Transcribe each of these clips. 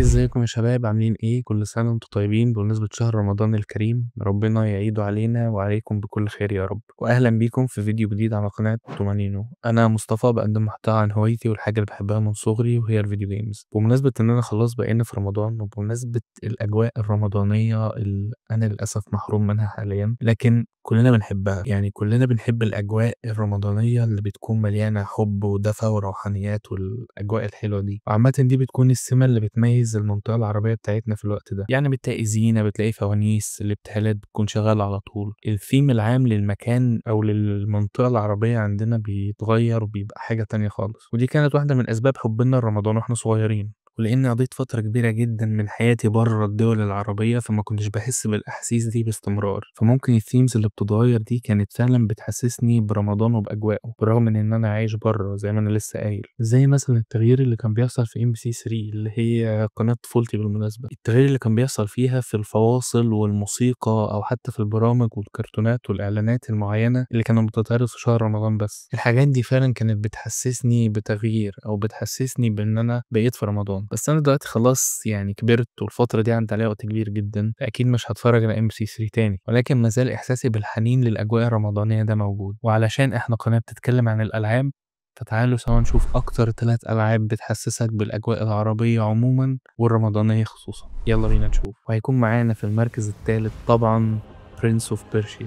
ازيكم يا شباب عاملين ايه؟ كل سنة وانتم طيبين بمناسبة شهر رمضان الكريم، ربنا يعيده علينا وعليكم بكل خير يا رب. واهلا بيكم في فيديو جديد على قناة تومانينو. انا مصطفى بقدم محتوى عن هوايتي والحاجة اللي بحبها من صغري وهي الفيديو جيمز. بمناسبة اننا خلاص بقينا في رمضان وبمناسبة الاجواء الرمضانية اللي انا للاسف محروم منها حاليا، لكن كلنا بنحبها. يعني كلنا بنحب الاجواء الرمضانية اللي بتكون مليانة حب ودفى وروحانيات والاجواء الحلوة دي، وعامة دي بتكون السمة اللي بتميز المنطقة العربية بتاعتنا في الوقت ده. يعني بتلاقي زينة، بتلاقي فوانيس، الابتهالات بتكون شغالة على طول. الثيم العام للمكان أو للمنطقة العربية عندنا بيتغير وبيبقى حاجة تانية خالص، ودي كانت واحدة من أسباب حبنا لرمضان واحنا صغيرين. ولأني قضيت فترة كبيرة جدا من حياتي بره الدول العربية فما كنتش بحس بالأحاسيس دي باستمرار، فممكن الثيمز اللي بتتغير دي كانت فعلا بتحسسني برمضان وبأجواءه، برغم من إن أنا عايش بره زي ما أنا لسه قايل. زي مثلا التغيير اللي كان بيحصل في MBC 3 اللي هي قناة طفولتي بالمناسبة، التغيير اللي كان بيحصل فيها في الفواصل والموسيقى أو حتى في البرامج والكرتونات والإعلانات المعينة اللي كانوا بتتعرض في شهر رمضان. بس الحاجات دي فعلا كانت بتحسسني بتغيير أو بتحسسني بإن أنا بقيت في رمضان. بس أنا دلوقتي خلاص يعني كبرت والفترة دي عدى عليها وقت كبير جدا، أكيد مش هتفرج على MBC 3 تاني، ولكن مازال إحساسي بالحنين للأجواء الرمضانية ده موجود. وعلشان إحنا قناة بتتكلم عن الألعاب، فتعالوا سوا نشوف أكتر 3 ألعاب بتحسسك بالأجواء العربية عموما والرمضانية خصوصا. يلا بينا نشوف. وهيكون معانا في المركز الثالث طبعا Prince of Persia.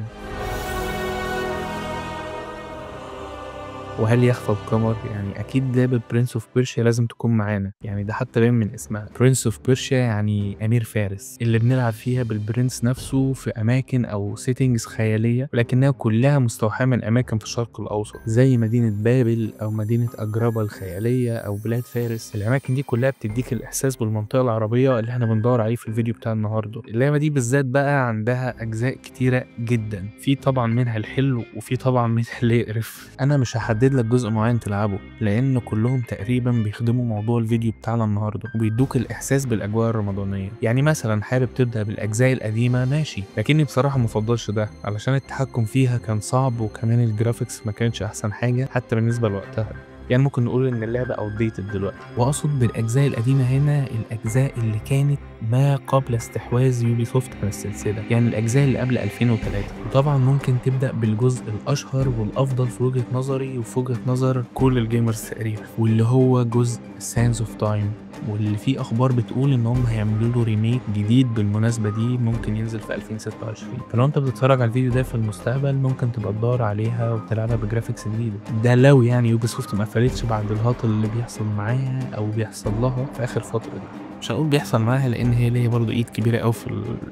وهل يخفى القمر؟ يعني أكيد لعبة برنس اوف بيرشيا لازم تكون معانا، يعني ده حتى باين من اسمها. برنس اوف بيرشيا يعني أمير فارس، اللي بنلعب فيها بالبرنس نفسه في أماكن أو سيتنجز خيالية، ولكنها كلها مستوحاة من أماكن في الشرق الأوسط زي مدينة بابل أو مدينة أجربة الخيالية أو بلاد فارس. الأماكن دي كلها بتديك الإحساس بالمنطقة العربية اللي احنا بندور عليه في الفيديو بتاع النهاردة. اللعبة دي بالذات بقى عندها أجزاء كتيرة جدا، في طبعا منها الحلو وفي طبعا منها اللي يقرف. أنا مش هحدد لك جزء معين تلعبه لان كلهم تقريبا بيخدموا موضوع الفيديو بتاعنا النهارده وبيدوك الاحساس بالاجواء الرمضانيه. يعني مثلا حابب تبدا بالاجزاء القديمه ماشي، لكني بصراحه مفضلش ده علشان التحكم فيها كان صعب، وكمان الجرافيكس ما كانش احسن حاجه حتى بالنسبه لوقتها. يعني ممكن نقول ان اللعبه اوتديتد دلوقتي، واقصد بالاجزاء القديمه هنا الاجزاء اللي كانت ما قبل استحواذ يوبي سوفت على السلسله، يعني الاجزاء اللي قبل 2003. وطبعا ممكن تبدا بالجزء الاشهر والافضل في وجهه نظري وفي وجهه نظر كل الجيمرز تقريبا، واللي هو جزء سانز اوف تايم، واللي فيه اخبار بتقول ان هم هيعملوا له ريميك جديد بالمناسبه دي، ممكن ينزل في 2026. فلو انت بتتفرج على الفيديو ده في المستقبل ممكن تبقى تدور عليها وتلعبها بجرافيكس جديده. ده لو يعني يوبي سوفت ما قفلتش بعد الهطل اللي بيحصل معاها او بيحصل لها في اخر فتره دي. مش هقول بيحصل معاها لان هي ليها برضه ايد كبيره قوي في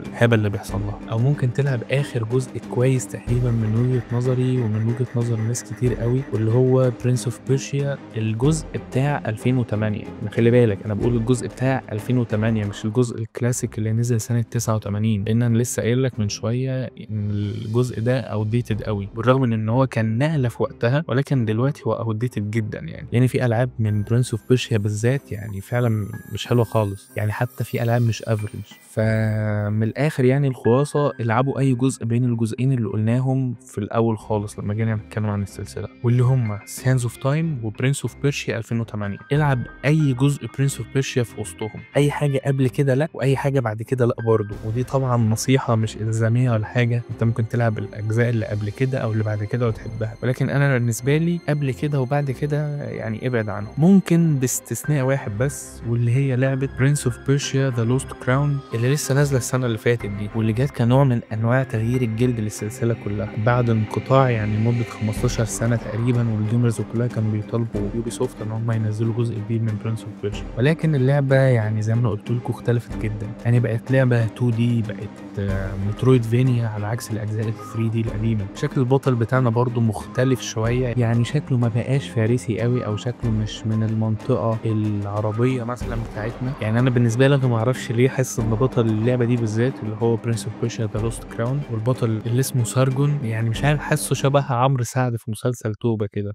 الهبل اللي بيحصل لها. او ممكن تلعب اخر جزء كويس تقريبا من وجهه نظري ومن وجهه نظر ناس كتير قوي، واللي هو برنس اوف بيرشيا الجزء بتاع 2008. خلي بالك انا بقول الجزء بتاع 2008 مش الجزء الكلاسيك اللي نزل سنه 89، لان انا لسه قايل لك من شويه ان الجزء ده اوتديتد قوي، بالرغم من ان هو كان نقله في وقتها، ولكن دلوقتي هو اوتديتد جدا. يعني في العاب من برنس اوف بيرشيا بالذات يعني فعلا مش حلوه خالص، يعني حتى في العاب مش افريج. فمن الاخر يعني الخلاصه العبوا اي جزء بين الجزئين اللي قلناهم في الاول خالص لما جينا نتكلم عن السلسله، واللي هم سانز اوف تايم وبرنس اوف بيرشيا 2008. العب اي جزء برنس اوف بيرشيا في وسطهم، اي حاجه قبل كده لا واي حاجه بعد كده لا برضه. ودي طبعا نصيحه مش الزاميه ولا حاجه، انت ممكن تلعب الاجزاء اللي قبل كده او اللي بعد كده وتحبها، ولكن انا بالنسبه لي قبل كده وبعد كده يعني ابعد عنهم، ممكن باستثناء واحد بس واللي هي لعبه برنس اوف بيرشيا ذا لوست كراون اللي لسه نازله السنه اللي فاتت دي، واللي جت كنوع من انواع تغيير الجلد للسلسله كلها بعد انقطاع يعني مده 15 سنه تقريبا، والجيمرز كلها كانوا بيطالبوا يوبي سوفت ان هم ينزلوا جزء جديد من برنس اوف بيرشيا. ولكن اللعبه يعني زي ما انا قلت لكم اختلفت جدا، يعني بقت لعبه 2D، بقت مترويد فينيا على عكس الاجزاء ال 3D القديمه. شكل البطل بتاعنا برضو مختلف شويه، يعني شكله ما بقاش فارسي قوي او شكله مش من المنطقه العربيه مثلا بتاعتنا. يعني انا بالنسبه لي ما اعرفش ليه حاسس ان بطل اللعبه دي بالذات اللي هو برنس اوف بيرشيا ذا لوست كراون والبطل اللي اسمه سارجون، يعني مش عارف حاسه شبه عمرو سعد في مسلسل توبه كده.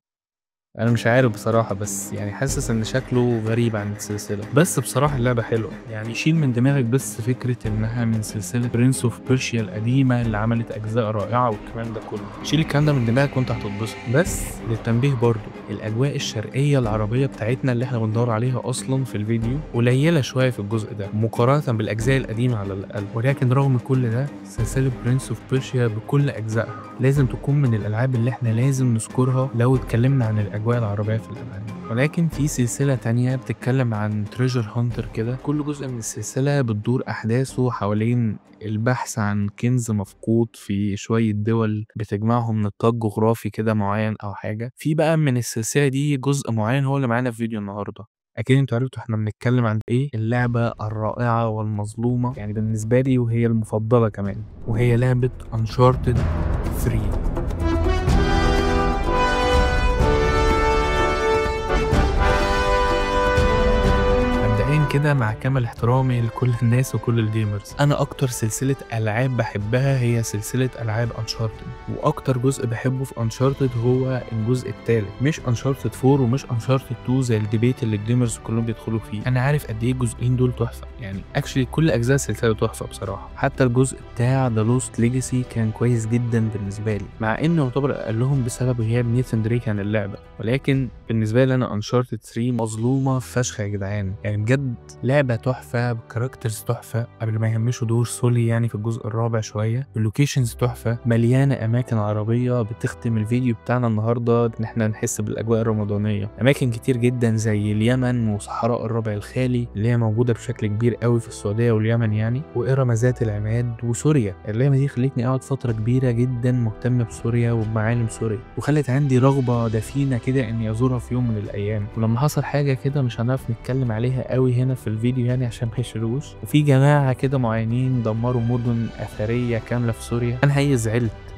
انا مش عارف بصراحه، بس يعني حاسس ان شكله غريب عن السلسله. بس بصراحه اللعبه حلوه، يعني شيل من دماغك بس فكره انها من سلسله برنس اوف بيرشيا القديمه اللي عملت اجزاء رائعه والكلام ده كله. شيل الكلام ده من دماغك وانت هتتبسط. بس للتنبيه برضو، الاجواء الشرقيه العربيه بتاعتنا اللي احنا بندور عليها اصلا في الفيديو قليله شويه في الجزء ده مقارنه بالاجزاء القديمه على الاقل. ولكن رغم كل ده، سلسله برنس اوف بيرشيا بكل اجزائها لازم تكون من الالعاب اللي احنا لازم نذكرها لو اتكلمنا عن الاجواء العربيه في الالعاب. ولكن في سلسله تانية بتتكلم عن تريجر هانتر كده، كل جزء من السلسله بتدور احداثه حوالين البحث عن كنز مفقود في شويه دول بتجمعهم نطاق جغرافي كده معين او حاجه. في بقى من السلسله دي جزء معين هو اللي معانا في فيديو النهارده. اكيد انتوا عرفتوا احنا بنتكلم عن ايه، اللعبه الرائعه والمظلومه يعني بالنسبه لي وهي المفضله كمان، وهي لعبه انشارتد 3. كده مع كامل احترامي لكل الناس وكل الجيمرز، انا اكتر سلسله العاب بحبها هي سلسله العاب انشارتد، واكتر جزء بحبه في انشارتد هو الجزء الثالث، مش انشارتد 4 ومش انشارتد 2 زي الديبيت اللي الجيمرز كلهم بيدخلوا فيه. انا عارف قد ايه الجزئين دول تحفه، يعني اكشلي كل اجزاء السلسله تحفه بصراحه. حتى الجزء بتاع ذا لوست ليجاسي كان كويس جدا بالنسبه لي، مع انه يعتبر اقلهم بسبب غياب نيثان دريك عن اللعبه. ولكن بالنسبه لي انا انشارتد 3 مظلومه فشخ يا جدعان، يعني بجد لعبه تحفه بكاركترز تحفه قبل ما يهمشوا دور سولي يعني في الجزء الرابع شويه. اللوكيشنز تحفه، مليانه اماكن عربيه بتختم الفيديو بتاعنا النهارده ان احنا نحس بالاجواء الرمضانيه. اماكن كتير جدا زي اليمن وصحراء الربع الخالي اللي هي موجوده بشكل كبير قوي في السعوديه واليمن يعني، وإرم ذات العماد، وسوريا. اللعبه دي خلتني اقعد فتره كبيره جدا مهتم بسوريا وبمعالم سوريا، وخلت عندي رغبه دفينه كده اني ازورها في يوم من الايام. ولما حصل حاجه كده مش هنعرف نتكلم عليها قوي هنا في الفيديو يعني عشان ما يشيلوش، وفي جماعه كده معينين دمروا مدن اثريه كامله في سوريا، انا حقيقي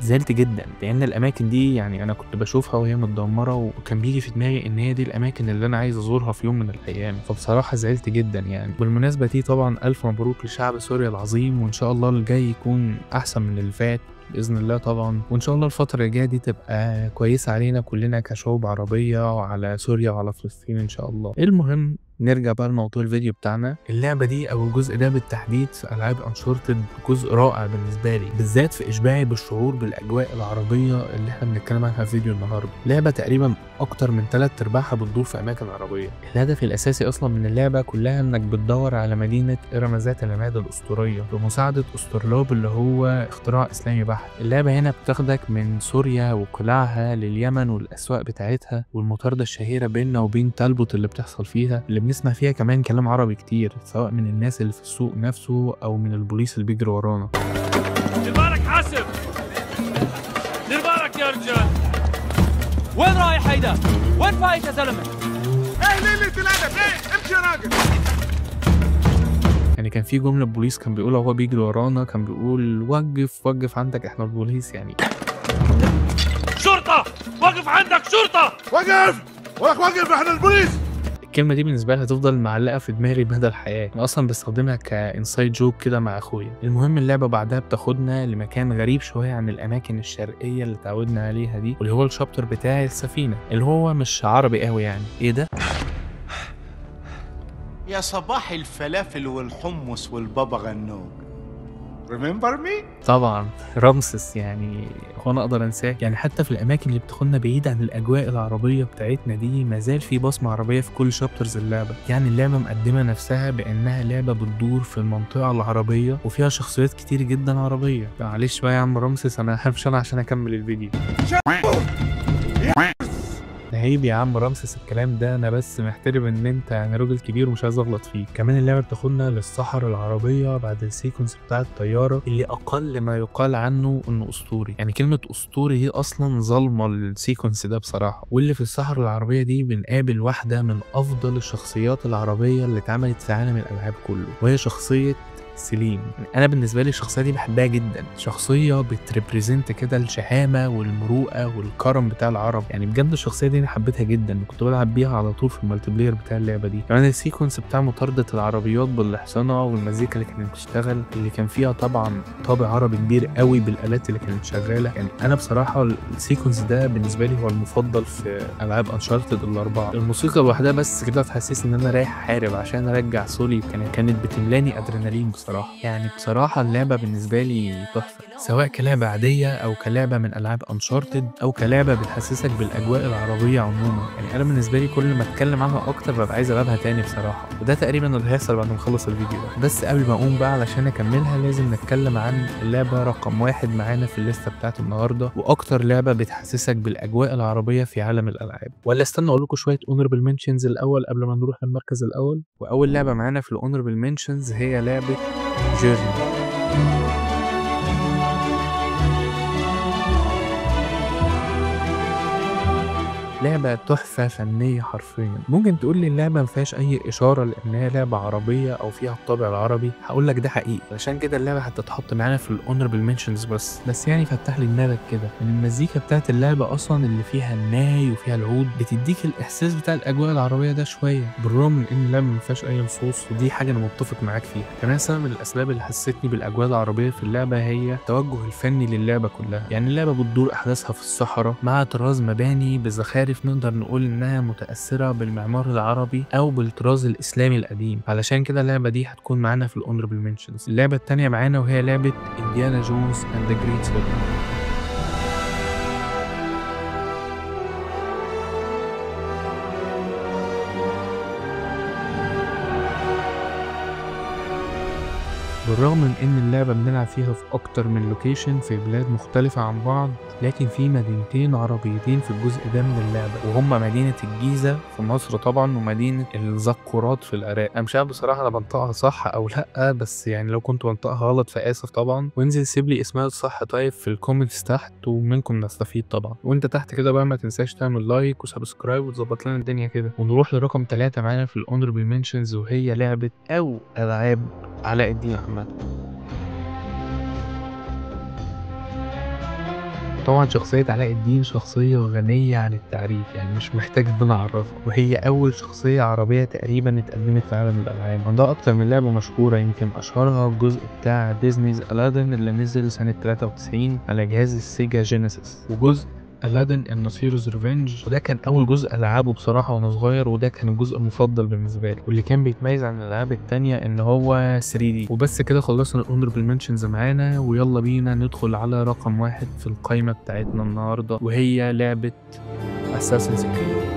زعلت جدا، لان الاماكن دي يعني انا كنت بشوفها وهي متدمره، وكان بيجي في دماغي ان هي دي الاماكن اللي انا عايز ازورها في يوم من الايام. فبصراحه زعلت جدا يعني. بالمناسبه دي طبعا الف مبروك لشعب سوريا العظيم، وان شاء الله الجاي يكون احسن من اللي فات باذن الله طبعا، وان شاء الله الفتره الجايه دي تبقى كويسه علينا كلنا كشعوب عربيه وعلى سوريا وعلى فلسطين ان شاء الله. المهم نرجع بقى لموضوع الفيديو بتاعنا. اللعبه دي او الجزء ده بالتحديد في العاب انشارتد جزء رائع بالنسبه لي، بالذات في اشباعي بالشعور بالاجواء العربيه اللي احنا بنتكلم عنها في فيديو النهارده. لعبه تقريبا اكتر من 3/4 بتدور في اماكن عربيه. الهدف الاساسي اصلا من اللعبه كلها انك بتدور على مدينه إرم ذات العماد الاسطوريه بمساعده أسطرلاب اللي هو اختراع اسلامي بحت. اللعبه هنا بتاخدك من سوريا وقلاعها لليمن والاسواق بتاعتها والمطارده الشهيره بيننا وبين تالبوت اللي بتحصل فيها، اللي بنسمع فيها كمان كلام عربي كتير سواء من الناس اللي في السوق نفسه او من البوليس اللي بيجري ورانا. دير بالك حاسب، دير بالك يا رجال. وين رايح هيدا؟ وين فايت يا زلمه؟ ايه ليلة الادب، ايه امشي يا راجل. يعني كان في جمله البوليس كان بيقولها وهو بيجري ورانا، كان بيقول وقف عندك احنا البوليس يعني. شرطه، وقف عندك شرطه. وقف احنا البوليس. الكلمه دي بالنسبه لي هتفضل معلقه في دماغي مدى الحياه، انا اصلا بستخدمها كانسايد جوك كده مع اخويا. المهم اللعبه بعدها بتاخدنا لمكان غريب شويه عن الاماكن الشرقيه اللي اتعودنا عليها دي، واللي هو الشابتر بتاع السفينه اللي هو مش عربي قوي يعني. ايه ده؟ يا صباح الفلافل والحمص والبابا غنوج. Remember me؟ طبعا رمسس، يعني هو انا اقدر انساه؟ يعني حتى في الاماكن اللي بتاخدنا بعيد عن الاجواء العربيه بتاعتنا دي مازال في بصمه عربيه في كل شابترز اللعبه. يعني اللعبه مقدمه نفسها بانها لعبه بتدور في المنطقه العربيه وفيها شخصيات كتير جدا عربيه. معلش بقى يا عم رمسس، انا همشي انا عشان اكمل الفيديو. عيب يا عم رمسس الكلام ده، انا بس محترم ان انت يعني راجل كبير ومش عايز اغلط فيك. كمان اللعبه بتاخدنا للصحراء العربيه بعد السيكونس بتاع الطياره اللي اقل ما يقال عنه انه اسطوري. يعني كلمه اسطوري دي اصلا ظالمه للسيكونس ده بصراحه. واللي في الصحراء العربيه دي بنقابل واحده من افضل الشخصيات العربيه اللي اتعملت في عالم الالعاب كله، وهي شخصيه سليم. يعني انا بالنسبه لي الشخصيه دي بحبها جدا، شخصيه بتريبريزنت كده الشهامه والمروءه والكرم بتاع العرب. يعني بجد الشخصيه دي انا حبيتها جدا، كنت بلعب بيها على طول في المالتي بلاير بتاع اللعبه دي. كمان السيكونس بتاع مطارده العربيات بالاحصنه والمزيكا اللي كانت بتشتغل اللي كان فيها طبعا طابع عربي كبير قوي بالالات اللي كانت شغاله. يعني انا بصراحه السيكونس ده بالنسبه لي هو المفضل في العاب انشارتد الاربعه. الموسيقى لوحدها بس كده تحسسني ان انا رايح احارب عشان ارجع سولي، كانت بتملاني ادرينالين بصراحه. يعني بصراحه اللعبه بالنسبه لي تحفه، سواء كلعبه عاديه او كلعبه من العاب انشارتد او كلعبه بتحسسك بالاجواء العربيه عموما. يعني انا بالنسبه لي كل ما اتكلم عنها اكتر ببقى عايز العبها تاني بصراحه، وده تقريبا اللي هيحصل بعد ما نخلص الفيديو ده. بس قبل ما اقوم بقى علشان اكملها لازم نتكلم عن اللعبه رقم 1 معانا في الليسته بتاعت النهارده، واكتر لعبه بتحسسك بالاجواء العربيه في عالم الالعاب. ولا استنى اقول لكم شويه اونربل منشنز الاول قبل ما نروح للمركز الاول. واول لعبه معانا في الاونربل منشنز هي لعبه جيرني. لعبة تحفة فنية حرفيا. ممكن تقول لي اللعبة ما فيهاش أي إشارة لأنها لعبة عربية أو فيها الطابع العربي، هقول لك ده حقيقي، علشان كده اللعبة هتتحط معانا في الأونربل منشنز بس يعني فتح لي دماغك كده إن المزيكا بتاعت اللعبة أصلا اللي فيها الناي وفيها العود بتديك الإحساس بتاع الأجواء العربية ده شوية، بالرغم من إن اللعبة ما فيهاش أي نصوص، ودي حاجة أنا متفق معاك فيها. كمان سبب من الأسباب اللي حسيتني بالأجواء العربية في اللعبة هي التوجه الفني للعبة كلها. يعني اللعبة بتدور أحداثها في الصحراء مع طراز مباني بزخارف نقدر نقول انها متأثرة بالمعمار العربي او بالطراز الاسلامي القديم، علشان كده اللعبة دي هتكون معانا في الاونربل منشنز. اللعبة التانية معانا وهي لعبة انديانا جونز اند ذا جريت سيركل. بالرغم من ان اللعبة بنلعب فيها في اكتر من لوكيشن في بلاد مختلفة عن بعض، لكن في مدينتين عربيتين في الجزء ده من اللعبة، وهما مدينة الجيزة في مصر طبعا ومدينة الزقورات في العراق. انا مش عارف بصراحة انا بنطقها صح او لا، بس يعني لو كنت بنطقها غلط فاسف طبعا، وانزل سيب لي اسمها الصح طيب في الكومنتس تحت ومنكم نستفيد طبعا. وانت تحت كده بقى ما تنساش تعمل لايك وسبسكرايب وتظبط لنا الدنيا كده. ونروح لرقم 3 معانا في الاونربل منشنز وهي لعبة او العاب علاء الدين احمد. طبعا شخصية علاء الدين شخصية غنية عن التعريف، يعني مش محتاج ان انا اعرفها، وهي اول شخصية عربية تقريبا اتقدمت في عالم الالعاب. عندها اكتر من لعبة مشهورة، يمكن اشهرها الجزء بتاع ديزنيز ألادين اللي نزل سنة 93 على جهاز السيجا جينيسيس، وجزء ألادين and Nasiru's Revenge، وده كان أول جزء ألعبه بصراحة وأنا صغير، وده كان الجزء المفضل بالنسبة لي، واللي كان بيتميز عن الألعاب التانية إن هو 3D. وبس كده خلصنا الأونربل منشنز معانا، ويلا بينا ندخل على رقم 1 في القائمة بتاعتنا النهاردة وهي لعبة Assassin's Creed.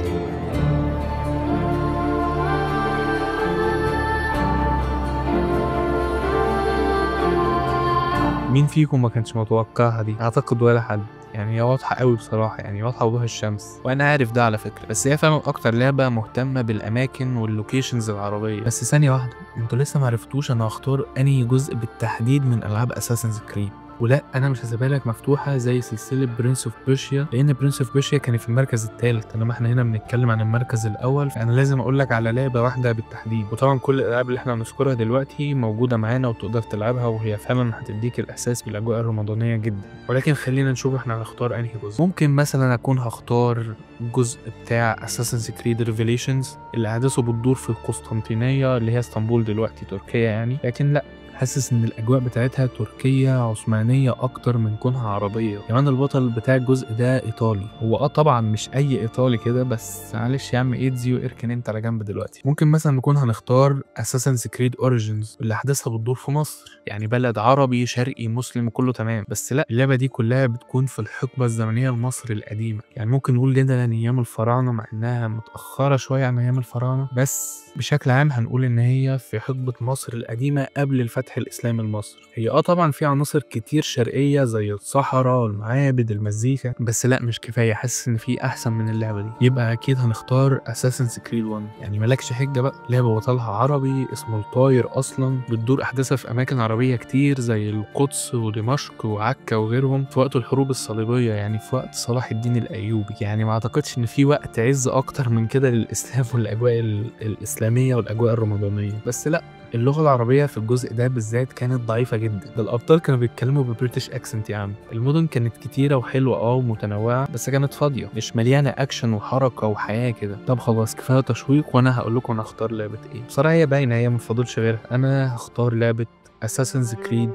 مين فيكم ما كانش متوقعها دي؟ أعتقد ولا حد. يعني هي واضحة قوي بصراحة، يعني واضحة وضوح الشمس، وانا عارف ده على فكرة، بس هي فعلا اكتر لعبة مهتمة بالاماكن واللوكيشنز العربية. بس ثانية واحدة، انتوا لسه معرفتوش انا هختار انهي جزء بالتحديد من العاب اساسنز كريد. ولا انا مش هسيبها لك مفتوحه زي سلسله برنس اوف بيرشيا، لان برنس اوف بيرشيا كان في المركز الثالث، انما احنا هنا بنتكلم عن المركز الاول، فانا لازم اقول لك على لعبه واحده بالتحديد. وطبعا كل الالعاب اللي احنا بنذكرها دلوقتي موجوده معانا وتقدر تلعبها، وهي فعلا هتديك الاحساس بالاجواء الرمضانيه جدا. ولكن خلينا نشوف احنا هنختار انهي جزء. ممكن مثلا اكون هختار الجزء بتاع اساسنز كريد ريفيليشنز اللي احداثه بتدور في القسطنطينيه اللي هي اسطنبول دلوقتي تركيا يعني، لكن لا، حاسس ان الاجواء بتاعتها تركية عثمانية اكتر من كونها عربية. كمان البطل بتاع الجزء ده ايطالي، هو طبعا مش اي ايطالي كده، بس معلش يا عم ايدزيو اركن انت على جنب دلوقتي. ممكن مثلا نكون هنختار اساسنز كريد اوريجينز اللي احداثها بتدور في مصر، يعني بلد عربي شرقي مسلم وكله تمام، بس لا، اللعبة دي كلها بتكون في الحقبة الزمنية لمصر القديمة، يعني ممكن نقول جدا ان ايام الفراعنة، مع انها متأخرة شوية عن ايام الفراعنة، بس بشكل عام هنقول ان هي في حقبة مصر القديمة قبل الفتح الاسلامي لمصر. هي طبعا في عناصر كتير شرقية زي الصحراء والمعابد المزيكا، بس لا مش كفاية، حاسس ان في احسن من اللعبة دي. يبقى اكيد هنختار اساسنز كريد 1، يعني مالكش حجة بقى، لعبة بطلها عربي اسمه الطاير اصلا، بتدور احداثها في اماكن عربية كتير زي القدس ودمشق وعكا وغيرهم في وقت الحروب الصليبية، يعني في وقت صلاح الدين الايوبي. يعني ما اعتقدش ان في وقت عز اكتر من كده للاسلام والاجواء الاسلامية والاجواء الرمضانية، بس لا، اللغة العربية في الجزء ده بالذات كانت ضعيفة جدا، ده الأبطال كانوا بيتكلموا ببريتش أكسنت يا عم. المدن كانت كتيرة وحلوة ومتنوعة، بس كانت فاضية مش مليانة أكشن وحركة وحياة كده. طب خلاص كفاية تشويق، وأنا هقول لكم أنا هختار لعبة إيه. بصراحة هي باينة، هي مفضلش غيرها. أنا هختار لعبة Assassin's Creed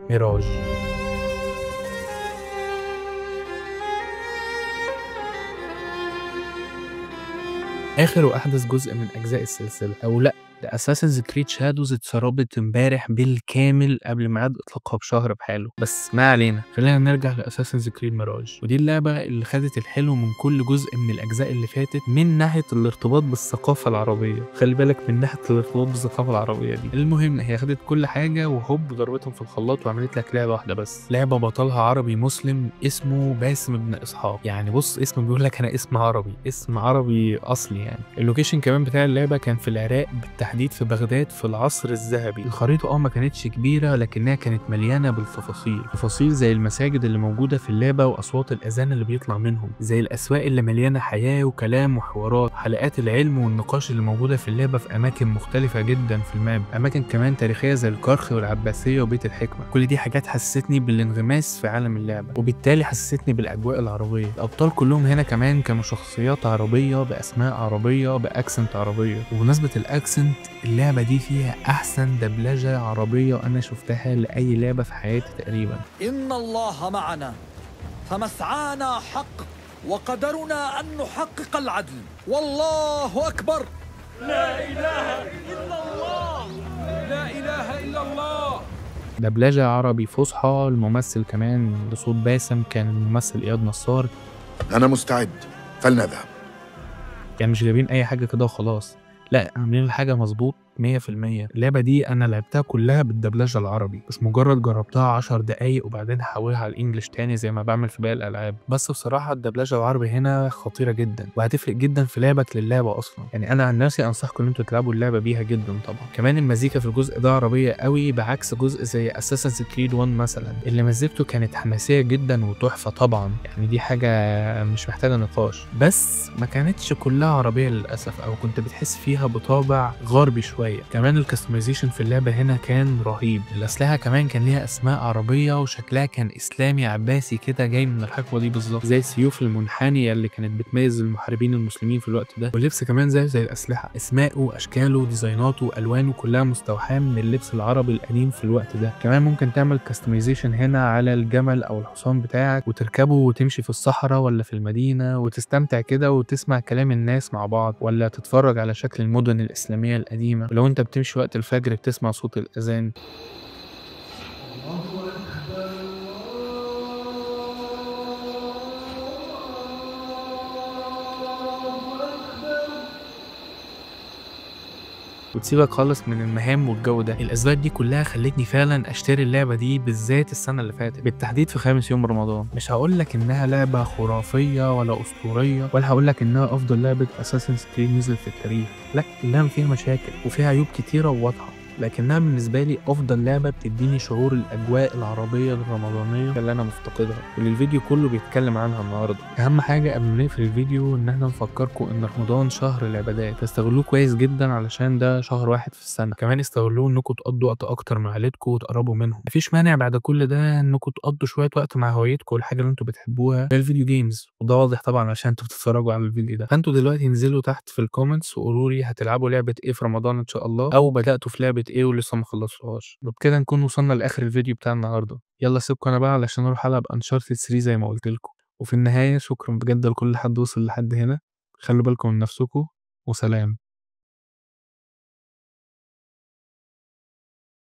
Mirage. آخر وأحدث جزء من أجزاء السلسلة، أو لأ، ده Assassin's Creed Shadows اتسربت امبارح بالكامل قبل ميعاد إطلاقها بشهر بحاله، بس ما علينا، خلينا نرجع لأساسنز كريد ميراج. ودي اللعبة اللي خدت الحلو من كل جزء من الأجزاء اللي فاتت من ناحية الارتباط بالثقافة العربية. خلي بالك من ناحية الارتباط بالثقافة العربية دي. المهم هي خدت كل حاجة وهوب ضربتهم في الخلاط وعملت لك لعبة واحدة بس، لعبة بطلها عربي مسلم اسمه باسم بن إسحاق. يعني بص اسمه بيقول لك أنا اسم عربي، اسم عربي أصلي يعني. اللوكيشن كمان بتاع اللعبة كان في العراق، بالتحديد في بغداد في العصر الذهبي. الخريطة ما كانتش كبيرة لكنها كانت مليانة بالتفاصيل، تفاصيل زي المساجد اللي موجودة في اللعبة وأصوات الأذان اللي بيطلع منهم، زي الأسواق اللي مليانة حياة وكلام وحوارات، حلقات العلم والنقاش اللي موجودة في اللعبة في أماكن مختلفة جدا في الماب، أماكن كمان تاريخية زي الكرخ والعباسية وبيت الحكمة. كل دي حاجات حسستني بالانغماس في عالم اللعبة، وبالتالي حسستني بالأجواء العربية. الأبطال كلهم هنا كمان كانوا شخصيات عربية بأسماء عربية بأكسنت عربية. وبمناسبة الأكسنت، اللعبة دي فيها أحسن دبلجة عربية أنا شفتها لأي لعبة في حياتي تقريبا. إن الله معنا فمسعانا حق وقدرنا أن نحقق العدل، والله أكبر. لا إله إلا الله، لا إله إلا الله. دبلجة عربي فصحى. الممثل كمان لصوت باسم كان الممثل إياد نصار. أنا مستعد، فلنذهب. يعني مش جايبين أي حاجة كده وخلاص، لا عاملين الحاجة مظبوط 100%. اللعبة دي أنا لعبتها كلها بالدبلجة العربي، بس مجرد جربتها 10 دقايق وبعدين هحولها على الإنجليش تاني زي ما بعمل في باقي الألعاب. بس بصراحة الدبلجة العربي هنا خطيرة جدا وهتفرق جدا في لعبك للعبة أصلا. يعني أنا عن نفسي أنصحكم إن أنتوا تلعبوا اللعبة بيها جدا طبعا. كمان المزيكا في الجزء ده عربية قوي، بعكس جزء زي Assassin's Creed 1 مثلا اللي مزيكته كانت حماسية جدا وتحفة طبعا، يعني دي حاجة مش محتاجة نقاش، بس ما كانتش كلها عربية للأسف، أو كنت بتحس فيها بطابع غربي شوية. كمان الكستمايزيشن في اللعبة هنا كان رهيب. الأسلحة كمان كان ليها أسماء عربية وشكلها كان إسلامي عباسي كده، جاي من الحقبة دي بالظبط، زي السيوف المنحنية اللي كانت بتميز المحاربين المسلمين في الوقت ده. واللبس كمان زي الأسلحة، أسماءه أشكاله ديزايناته ألوانه كلها مستوحاة من اللبس العربي القديم في الوقت ده. كمان ممكن تعمل كستمايزيشن هنا على الجمل أو الحصان بتاعك وتركبه وتمشي في الصحراء ولا في المدينة وتستمتع كده وتسمع كلام الناس مع بعض، ولا تتفرج على شكل المدن الإسلامية القديمة، ولو أنت بتمشي وقت الفجر بتسمع صوت الأذان. وتسيبك خالص من المهام والجو ده. الاسباب دي كلها خلتني فعلا اشتري اللعبه دي بالذات السنه اللي فاتت، بالتحديد في خامس يوم رمضان. مش هقول لك انها لعبه خرافيه ولا اسطوريه، ولا هقول لك انها افضل لعبه اساسنز كريد نزل في التاريخ، لا اللعبه فيها مشاكل وفيها عيوب كتيره وواضحه، لكنها بالنسبة لي أفضل لعبة بتديني شعور الأجواء العربية الرمضانية اللي أنا مفتقدها، واللي الفيديو كله بيتكلم عنها النهاردة. أهم حاجة قبل ما نقفل الفيديو إن احنا نفكركم إن رمضان شهر العبادات، فاستغلوه كويس جدا علشان ده شهر واحد في السنة. كمان استغلوه إنكم تقضوا وقت أكتر مع عيلتكم وتقربوا منهم. مفيش مانع بعد كل ده إنكم تقضوا شوية وقت مع هوايتكم والحاجة اللي أنتوا بتحبوها زي الفيديو جيمز، وده واضح طبعا عشان أنتوا بتتفرجوا على الفيديو ده. فأنتوا دلوقتي انزلوا تحت في الكومنتس وقولوا لي هتلعبوا لعبة إيه في رمضان إن شاء الله، أو بدأتوا في لعبة إيه ولسه ما خلصتوهاش. وبكده نكون وصلنا لاخر الفيديو بتاع النهارده. يلا سيبكم انا بقى علشان اروح العب انشارتد 3 زي ما قلت لكم. وفي النهايه شكرا بجد لكل حد وصل لحد هنا. خلوا بالكم من نفسكم وسلام.